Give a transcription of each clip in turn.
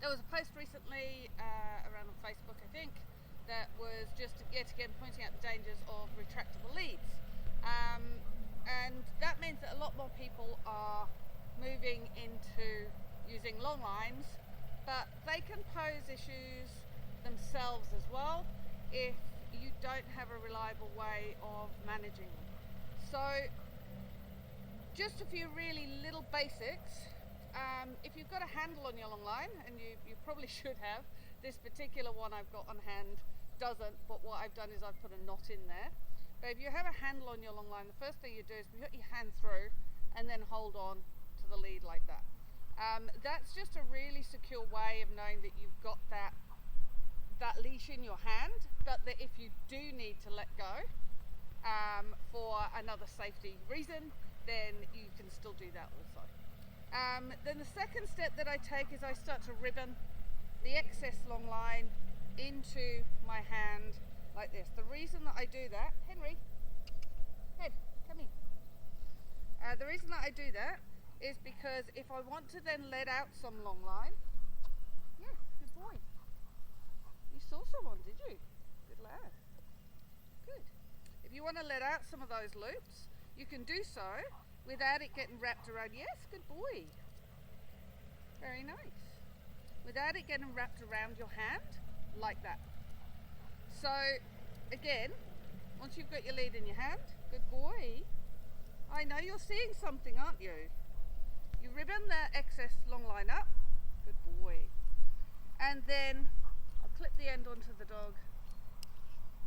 was a post recently around on Facebook, I think, that was just yet again pointing out the dangers of retractable leads, and that means that a lot more people are moving into using long lines, but they can pose issues themselves as well if you don't have a reliable way of managing them. So just a few really little basics. If you've got a handle on your long line, and you probably should have, this particular one I've got on hand doesn't, but what I've done is I've put a knot in there. But if you have a handle on your long line, the first thing you do is put your hand through and then hold on to the lead like that. That's just a really secure way of knowing that you've got that leash in your hand, but that if you do need to let go for another safety reason, then you can still do that also. Then the second step that I take is I start to ribbon the excess long line into my hand like this. The reason that I do that, Henry, head, come here. The reason that I do that is because if I want to then let out some long line, yeah, good boy. You saw someone, did you? Good lad. Good. If you want to let out some of those loops, you can do so without it getting wrapped around. Yes, good boy. Very nice. Without it getting wrapped around your hand, like that. So, again, once you've got your lead in your hand, good boy. I know you're seeing something, aren't you? You ribbon the excess long line up, good boy. And then I'll clip the end onto the dog,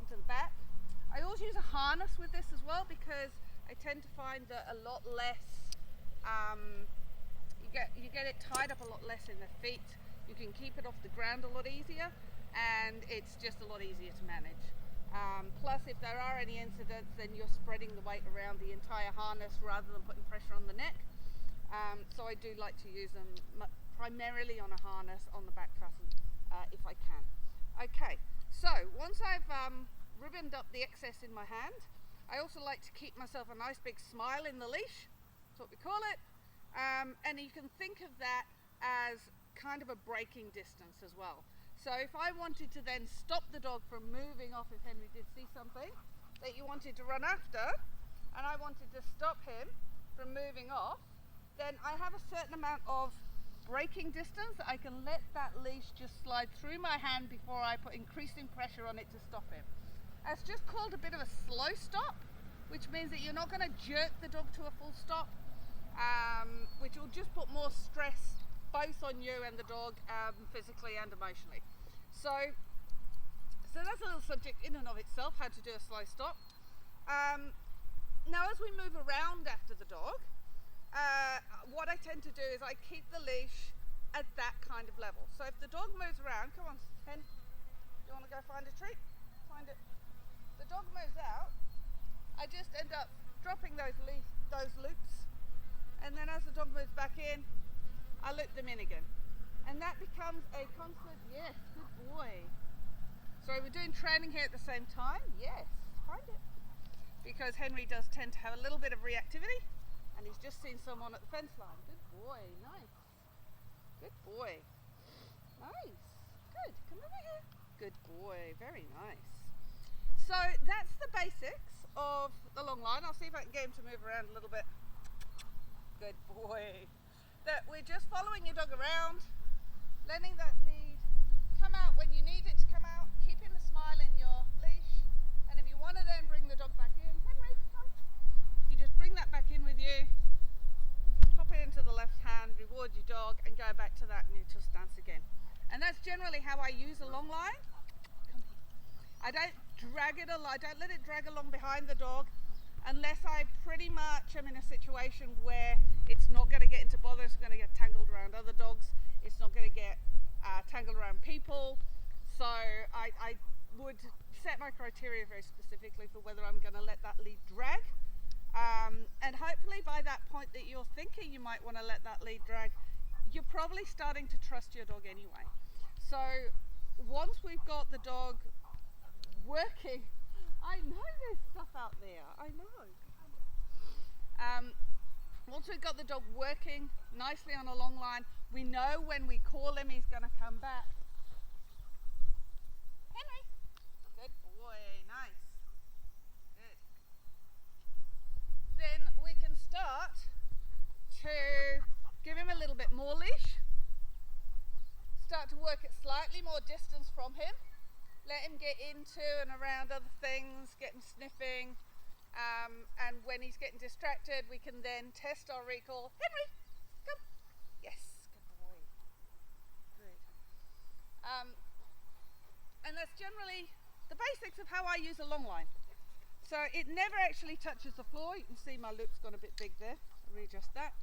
onto the back. I always use a harness with this as well, because I tend to find that a lot less, you get it tied up a lot less in the feet. You can keep it off the ground a lot easier, and it's just a lot easier to manage. Plus, if there are any incidents, then you're spreading the weight around the entire harness rather than putting pressure on the neck. So I do like to use them primarily on a harness on the back fasten, if I can. Okay, so once I've ribboned up the excess in my hand, I also like to keep myself a nice big smile in the leash. That's what we call it. And you can think of that as kind of a braking distance as well. So if I wanted to then stop the dog from moving off, if Henry did see something that you wanted to run after, and I wanted to stop him from moving off, then I have a certain amount of braking distance that I can let that leash just slide through my hand before I put increasing pressure on it to stop him. That's just called a bit of a slow stop, which means that you're not going to jerk the dog to a full stop, which will just put more stress both on you and the dog, physically and emotionally. So that's a little subject in and of itself, how to do a slow stop. Now as we move around after the dog, what I tend to do is I keep the leash at that kind of level. So if the dog moves around, come on, Hen, do you want to go find a treat? Find it. The dog moves out, I just end up dropping those loops, and then as the dog moves back in, I loop them in again. And that becomes a constant, yes, good boy. Sorry, we're doing training here at the same time? Yes, find it. Because Henry does tend to have a little bit of reactivity, and he's just seen someone at the fence line. Good boy, nice. Good boy. Nice. Good, come over here. Good boy, very nice. So that's the basics of the long line. I'll see if I can get him to move around a little bit. Good boy. That we're just following your dog around, letting that lead come out when you need it to come out, keeping the smile in your leash, and if you want to then bring the dog back in, Henry, come. You just bring that back in with you, pop it into the left hand, reward your dog, and go back to that neutral stance again. And that's generally how I use a long line. I don't drag it along, I don't let it drag along behind the dog unless I pretty much am in a situation where it's not going to get into bother, it's going to get tangled around other dogs, it's not going to get tangled around people. So I would set my criteria very specifically for whether I'm going to let that lead drag. And hopefully by that point that you're thinking you might want to let that lead drag, you're probably starting to trust your dog anyway. So once we've got the dog working, I know there's stuff out there, I know. Once we've got the dog working nicely on a long line, we know when we call him he's going to come back. Henry, good boy, nice, good. Then we can start to give him a little bit more leash, start to work at slightly more distance from him, let him get into and around other things, get him sniffing, and when he's getting distracted we can then test our recall. Henry, come. Yes, good boy, good. And that's generally the basics of how I use a long line. So it never actually touches the floor. You can see my loop's gone a bit big there. I'll readjust that.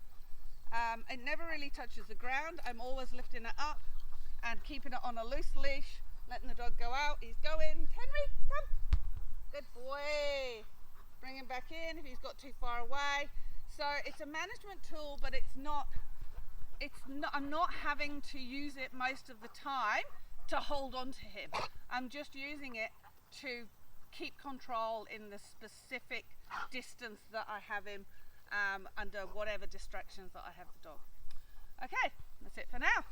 It never really touches the ground. I'm always lifting it up and keeping it on a loose leash, letting the dog go out. He's going. Henry, come. Good boy. Bring him back in if he's got too far away. So it's a management tool, but I'm not having to use it most of the time to hold on to him. I'm just using it to keep control in the specific distance that I have him under whatever distractions that I have the dog. Okay, that's it for now.